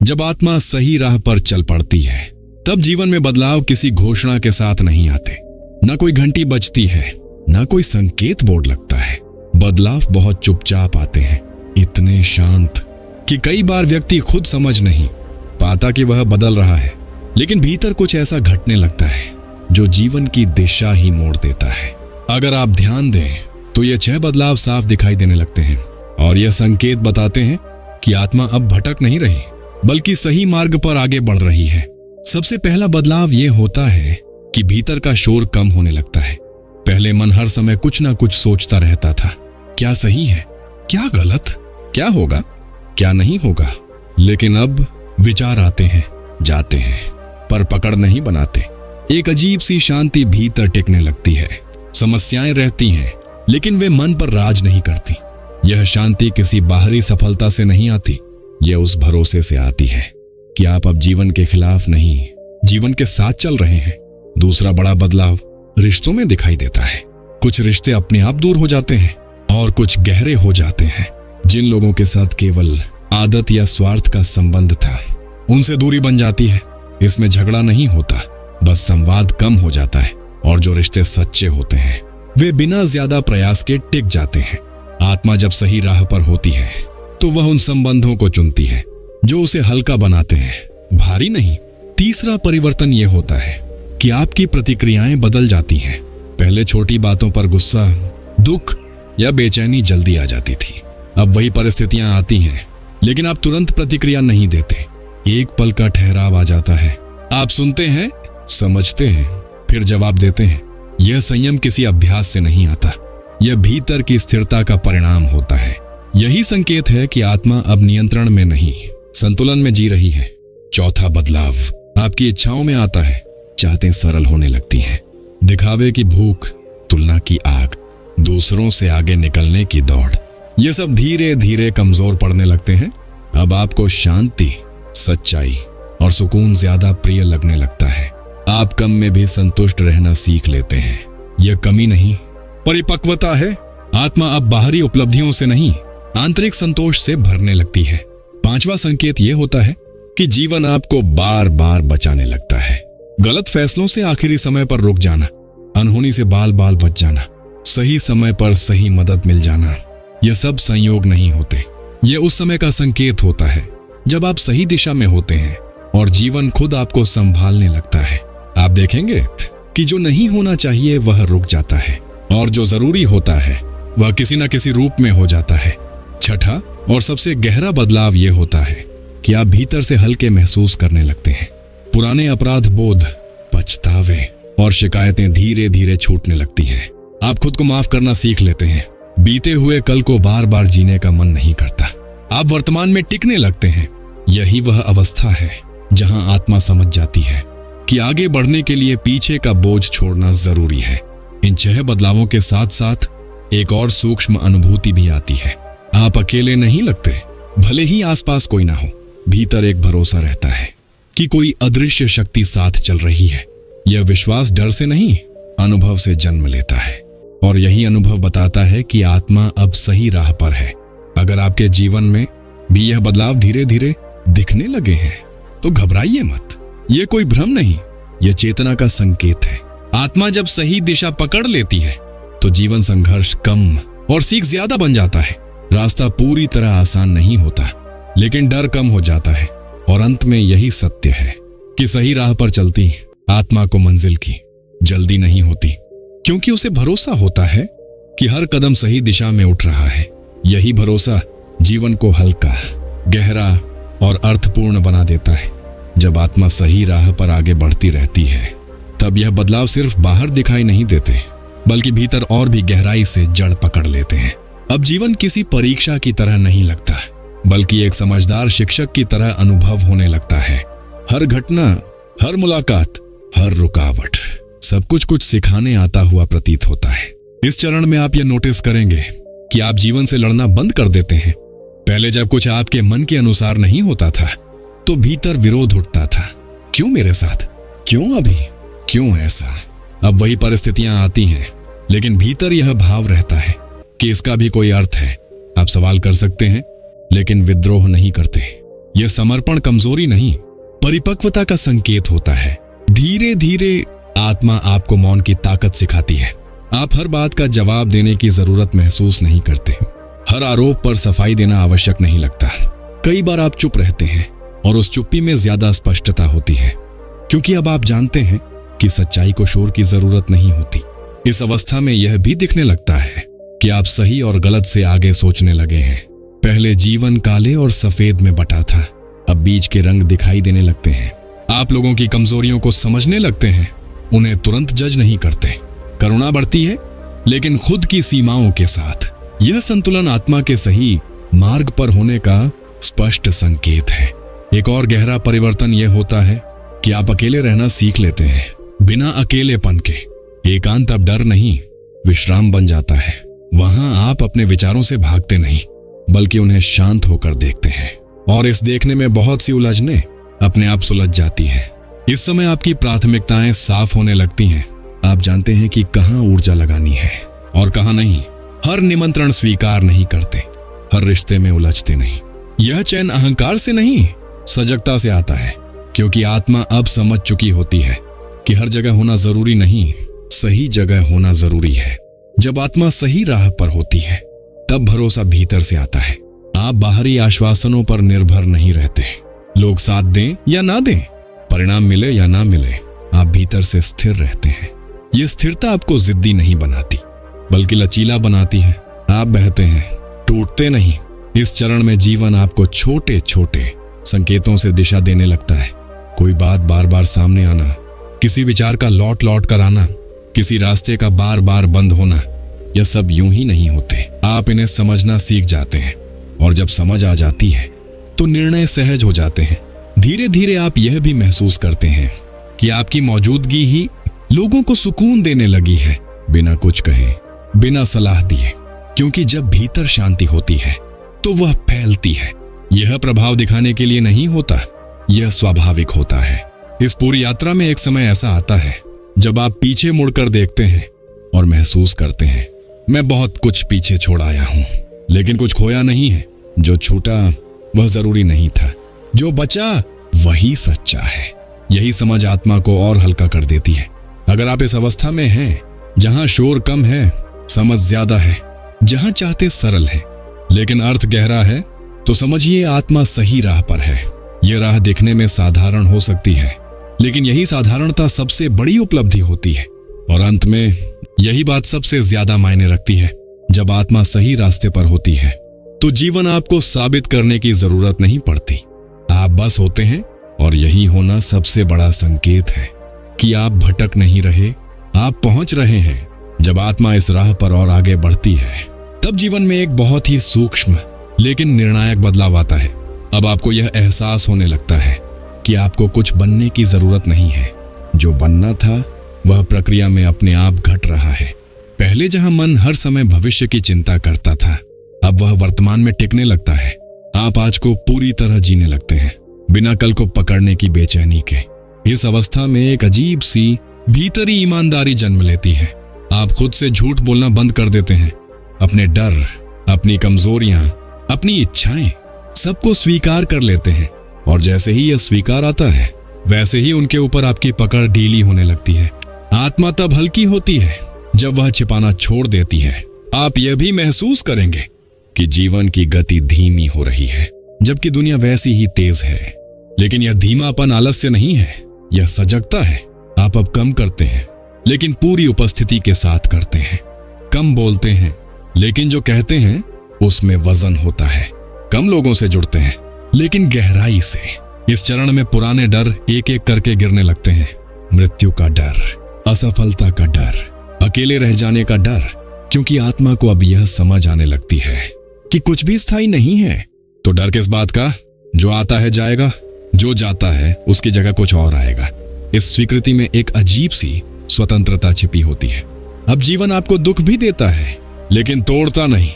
जब आत्मा सही राह पर चल पड़ती है तब जीवन में बदलाव किसी घोषणा के साथ नहीं आते। न कोई घंटी बजती है, न कोई संकेत बोर्ड लगता है। बदलाव बहुत चुपचाप आते हैं, इतने शांत कि कई बार व्यक्ति खुद समझ नहीं पाता कि वह बदल रहा है, लेकिन भीतर कुछ ऐसा घटने लगता है जो जीवन की दिशा ही मोड़ देता है। अगर आप ध्यान दें तो ये 6 बदलाव साफ दिखाई देने लगते हैं और यह संकेत बताते हैं कि आत्मा अब भटक नहीं रही बल्कि सही मार्ग पर आगे बढ़ रही है। सबसे पहला बदलाव ये होता है कि भीतर का शोर कम होने लगता है। पहले मन हर समय कुछ ना कुछ सोचता रहता था, क्या सही है, क्या गलत, क्या होगा, क्या नहीं होगा। लेकिन अब विचार आते हैं, जाते हैं, पर पकड़ नहीं बनाते। एक अजीब सी शांति भीतर टिकने लगती है। समस्याएं रहती हैं लेकिन वे मन पर राज नहीं करती। यह शांति किसी बाहरी सफलता से नहीं आती, यह उस भरोसे से आती है कि आप अब जीवन के खिलाफ नहीं, जीवन के साथ चल रहे हैं। दूसरा बड़ा बदलाव रिश्तों में दिखाई देता है। कुछ रिश्ते अपने आप दूर हो जाते हैं और कुछ गहरे हो जाते हैं। जिन लोगों के साथ केवल आदत या स्वार्थ का संबंध था, उनसे दूरी बन जाती है। इसमें झगड़ा नहीं होता, बस संवाद कम हो जाता है। और जो रिश्ते सच्चे होते हैं वे बिना ज्यादा प्रयास के टिक जाते हैं। आत्मा जब सही राह पर होती है तो वह उन संबंधों को चुनती है जो उसे हल्का बनाते हैं, भारी नहीं। तीसरा परिवर्तन यह होता है कि आपकी प्रतिक्रियाएं बदल जाती हैं। पहले छोटी बातों पर गुस्सा, दुख या बेचैनी जल्दी आ जाती थी। अब वही परिस्थितियां आती हैं लेकिन आप तुरंत प्रतिक्रिया नहीं देते। एक पल का ठहराव आ जाता है। आप सुनते हैं, समझते हैं, फिर जवाब देते हैं। यह संयम किसी अभ्यास से नहीं आता, यह भीतर की स्थिरता का परिणाम होता है। यही संकेत है कि आत्मा अब नियंत्रण में नहीं, संतुलन में जी रही है। चौथा बदलाव आपकी इच्छाओं में आता है। चाहतें सरल होने लगती हैं। दिखावे की भूख, तुलना की आग, दूसरों से आगे निकलने की दौड़, ये सब धीरे धीरे कमजोर पड़ने लगते हैं। अब आपको शांति, सच्चाई और सुकून ज्यादा प्रिय लगने लगता है। आप कम में भी संतुष्ट रहना सीख लेते हैं। यह कमी नहीं, परिपक्वता है। आत्मा अब बाहरी उपलब्धियों से नहीं, आंतरिक संतोष से भरने लगती है। पांचवा संकेत यह होता है कि जीवन आपको बार बार बचाने लगता है। गलत फैसलों से आखिरी समय पर रुक जाना, अनहोनी से बाल बाल बच जाना, सही समय पर सही मदद मिल जाना, यह सब संयोग नहीं होते। यह उस समय का संकेत होता है जब आप सही दिशा में होते हैं और जीवन खुद आपको संभालने लगता है। आप देखेंगे कि जो नहीं होना चाहिए वह रुक जाता है और जो जरूरी होता है वह किसी न किसी रूप में हो जाता है। छठा और सबसे गहरा बदलाव यह होता है कि आप भीतर से हल्के महसूस करने लगते हैं। पुराने अपराध बोध, पछतावे और शिकायतें धीरे धीरे छूटने लगती हैं। आप खुद को माफ करना सीख लेते हैं। बीते हुए कल को बार बार जीने का मन नहीं करता। आप वर्तमान में टिकने लगते हैं। यही वह अवस्था है जहां आत्मा समझ जाती है कि आगे बढ़ने के लिए पीछे का बोझ छोड़ना जरूरी है। इन 6 बदलावों के साथ साथ एक और सूक्ष्म अनुभूति भी आती है। आप अकेले नहीं लगते, भले ही आसपास कोई ना हो। भीतर एक भरोसा रहता है कि कोई अदृश्य शक्ति साथ चल रही है। यह विश्वास डर से नहीं, अनुभव से जन्म लेता है और यही अनुभव बताता है कि आत्मा अब सही राह पर है। अगर आपके जीवन में भी यह बदलाव धीरे धीरे दिखने लगे हैं तो घबराइए मत। यह कोई भ्रम नहीं, यह चेतना का संकेत है। आत्मा जब सही दिशा पकड़ लेती है तो जीवन संघर्ष कम और सीख ज्यादा बन जाता है। रास्ता पूरी तरह आसान नहीं होता लेकिन डर कम हो जाता है और अंत में यही सत्य है कि सही राह पर चलती आत्मा को मंजिल की जल्दी नहीं होती, क्योंकि उसे भरोसा होता है कि हर कदम सही दिशा में उठ रहा है। यही भरोसा जीवन को हल्का, गहरा और अर्थपूर्ण बना देता है। जब आत्मा सही राह पर आगे बढ़ती रहती है तब यह बदलाव सिर्फ बाहर दिखाई नहीं देते बल्कि भीतर और भी गहराई से जड़ पकड़ लेते हैं। अब जीवन किसी परीक्षा की तरह नहीं लगता बल्कि एक समझदार शिक्षक की तरह अनुभव होने लगता है। हर घटना, हर मुलाकात, हर रुकावट, सब कुछ सिखाने आता हुआ प्रतीत होता है। इस चरण में आप यह नोटिस करेंगे कि आप जीवन से लड़ना बंद कर देते हैं। पहले जब कुछ आपके मन के अनुसार नहीं होता था तो भीतर विरोध उठता था, क्यों मेरे साथ, क्यों अभी, क्यों ऐसा। अब वही परिस्थितियां आती हैं लेकिन भीतर यह भाव रहता है कि इसका भी कोई अर्थ है। आप सवाल कर सकते हैं लेकिन विद्रोह नहीं करते। यह समर्पण कमजोरी नहीं, परिपक्वता का संकेत होता है। धीरे धीरे आत्मा आपको मौन की ताकत सिखाती है। आप हर बात का जवाब देने की जरूरत महसूस नहीं करते। हर आरोप पर सफाई देना आवश्यक नहीं लगता। कई बार आप चुप रहते हैं और उस चुप्पी में ज्यादा स्पष्टता होती है, क्योंकि अब आप जानते हैं कि सच्चाई को शोर की जरूरत नहीं होती। इस अवस्था में यह भी दिखने लगता है कि आप सही और गलत से आगे सोचने लगे हैं। पहले जीवन काले और सफेद में बटा था, अब बीच के रंग दिखाई देने लगते हैं। आप लोगों की कमजोरियों को समझने लगते हैं, उन्हें तुरंत जज नहीं करते। करुणा बढ़ती है, लेकिन खुद की सीमाओं के साथ। यह संतुलन आत्मा के सही मार्ग पर होने का स्पष्ट संकेत है। एक और गहरा परिवर्तन यह होता है कि आप अकेले रहना सीख लेते हैं, बिना अकेलेपन के। एकांत अब डर नहीं, विश्राम बन जाता है। वहां आप अपने विचारों से भागते नहीं, बल्कि उन्हें शांत होकर देखते हैं। और इस देखने में बहुत सी उलझनें अपने आप सुलझ जाती हैं। इस समय आपकी प्राथमिकताएं साफ होने लगती हैं। आप जानते हैं कि कहां ऊर्जा लगानी है और कहां नहीं। हर निमंत्रण स्वीकार नहीं करते, हर रिश्ते में उलझते नहीं। यह चैन अहंकार से नहीं, सजगता से आता है, क्योंकि आत्मा अब समझ चुकी होती है कि हर जगह होना जरूरी नहीं, सही जगह होना जरूरी है। जब आत्मा सही राह पर होती है, तब भरोसा भीतर से आता है। आप बाहरी आश्वासनों पर निर्भर नहीं रहते। लोग साथ दें या ना दें, परिणाम मिले या ना मिले, आप भीतर से स्थिर रहते हैं। यह स्थिरता आपको जिद्दी नहीं बनाती, बल्कि लचीला बनाती है। आप बहते हैं, टूटते नहीं। इस चरण में जीवन आपको छोटे छोटे संकेतों से दिशा देने लगता है। कोई बात बार बार सामने आना, किसी विचार का लौट लौट कर आना, किसी रास्ते का बार बार बंद होना, यह सब यूं ही नहीं होते। आप इन्हें समझना सीख जाते हैं, और जब समझ आ जाती है तो निर्णय सहज हो जाते हैं। धीरे धीरे आप यह भी महसूस करते हैं कि आपकी मौजूदगी ही लोगों को सुकून देने लगी है, बिना कुछ कहे, बिना सलाह दिए। क्योंकि जब भीतर शांति होती है तो वह फैलती है। यह प्रभाव दिखाने के लिए नहीं होता, यह स्वाभाविक होता है। इस पूरी यात्रा में एक समय ऐसा आता है जब आप पीछे मुड़कर देखते हैं और महसूस करते हैं, मैं बहुत कुछ पीछे छोड़ आया हूं, लेकिन कुछ खोया नहीं है। जो छूटा वह जरूरी नहीं था, जो बचा वही सच्चा है। यही समझ आत्मा को और हल्का कर देती है। अगर आप इस अवस्था में हैं जहां शोर कम है, समझ ज्यादा है, जहां चाहते सरल है, लेकिन अर्थ गहरा है, तो समझिए आत्मा सही राह पर है। यह राह देखने में साधारण हो सकती है, लेकिन यही साधारणता सबसे बड़ी उपलब्धि होती है। और अंत में यही बात सबसे ज्यादा मायने रखती है। जब आत्मा सही रास्ते पर होती है तो जीवन आपको साबित करने की जरूरत नहीं पड़ती। आप बस होते हैं, और यही होना सबसे बड़ा संकेत है कि आप भटक नहीं रहे, आप पहुंच रहे हैं। जब आत्मा इस राह पर और आगे बढ़ती है, तब जीवन में एक बहुत ही सूक्ष्म लेकिन निर्णायक बदलाव आता है। अब आपको यह एहसास होने लगता है कि आपको कुछ बनने की जरूरत नहीं है। जो बनना था वह प्रक्रिया में अपने आप घट रहा है। पहले जहां मन हर समय भविष्य की चिंता करता था, अब वह वर्तमान में टिकने लगता है। आप आज को पूरी तरह जीने लगते हैं, बिना कल को पकड़ने की बेचैनी के। इस अवस्था में एक अजीब सी भीतरी ईमानदारी जन्म लेती है। आप खुद से झूठ बोलना बंद कर देते हैं। अपने डर, अपनी कमजोरियां, अपनी इच्छाएं, सबको स्वीकार कर लेते हैं। और जैसे ही यह स्वीकार आता है, वैसे ही उनके ऊपर आपकी पकड़ ढीली होने लगती है। आत्मा तब हल्की होती है जब वह छिपाना छोड़ देती है। आप यह भी महसूस करेंगे कि जीवन की गति धीमी हो रही है, जबकि दुनिया वैसी ही तेज है। लेकिन यह धीमापन आलस्य नहीं है, यह सजगता है। आप अब कम करते हैं, लेकिन पूरी उपस्थिति के साथ करते हैं। कम बोलते हैं, लेकिन जो कहते हैं उसमें वजन होता है। कम लोगों से जुड़ते हैं, लेकिन गहराई से। इस चरण में पुराने डर एक एक करके गिरने लगते हैं। मृत्यु का डर, असफलता का डर, अकेले रह जाने का डर, क्योंकि आत्मा को अब यह समझ आने लगती है कि कुछ भी स्थायी नहीं है। तो डर किस बात का? जो आता है जाएगा, जो जाता है उसकी जगह कुछ और आएगा। इस स्वीकृति में एक अजीब सी स्वतंत्रता छिपी होती है। अब जीवन आपको दुख भी देता है, लेकिन तोड़ता नहीं,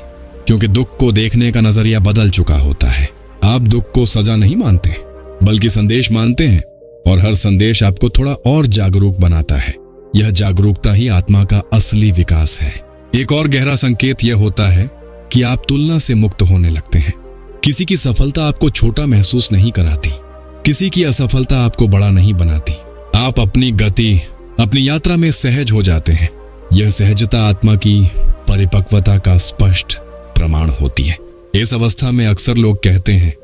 क्योंकि दुख को देखने का नजरिया बदल चुका होता है। आप दुख को सजा नहीं मानते, बल्कि संदेश मानते हैं, और हर संदेश आपको थोड़ा और जागरूक बनाता है। यह जागरूकता ही आत्मा का असली विकास है। एक और गहरा संकेत यह होता है कि आप तुलना से मुक्त होने लगते हैं। किसी की सफलता आपको छोटा महसूस नहीं कराती, किसी की असफलता आपको बड़ा नहीं बनाती। आप अपनी गति, अपनी यात्रा में सहज हो जाते हैं। यह सहजता आत्मा की परिपक्वता का स्पष्ट प्रमाण होती है। इस अवस्था में अक्सर लोग कहते हैं,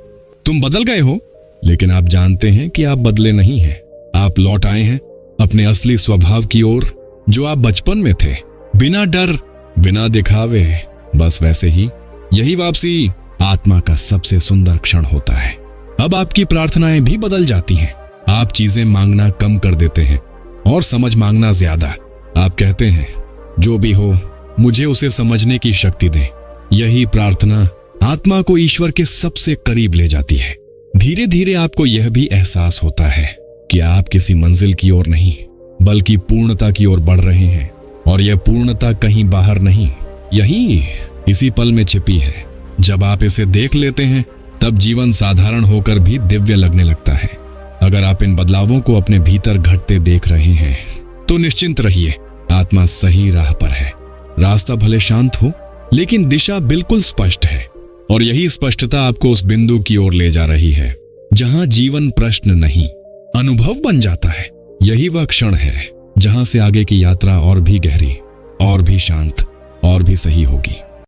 तुम बदल गए हो, लेकिन आप जानते हैं कि आप बदले नहीं हैं। आप लौट आए हैं अपने असली स्वभाव की ओर, जो आप बचपन में थे, बिना डर, बिना दिखावे, बस वैसे ही। यही वापसी आत्मा का सबसे सुंदर क्षण होता है। अब आपकी प्रार्थनाएं भी बदल जाती हैं। आप चीजें मांगना कम कर देते हैं और समझ मांगना ज्यादा। आप कहते हैं, जो भी हो मुझे उसे समझने की शक्ति दें। यही प्रार्थना आत्मा को ईश्वर के सबसे करीब ले जाती है। धीरे धीरे आपको यह भी एहसास होता है कि आप किसी मंजिल की ओर नहीं, बल्कि पूर्णता की ओर बढ़ रहे हैं। और यह पूर्णता कहीं बाहर नहीं, यहीं इसी पल में छिपी है। जब आप इसे देख लेते हैं, तब जीवन साधारण होकर भी दिव्य लगने लगता है। अगर आप इन बदलावों को अपने भीतर घटते देख रहे हैं, तो निश्चिंत रहिए, आत्मा सही राह पर है। रास्ता भले शांत हो, लेकिन दिशा बिल्कुल स्पष्ट है। और यही स्पष्टता आपको उस बिंदु की ओर ले जा रही है जहां जीवन प्रश्न नहीं, अनुभव बन जाता है। यही वह क्षण है जहां से आगे की यात्रा और भी गहरी, और भी शांत, और भी सही होगी।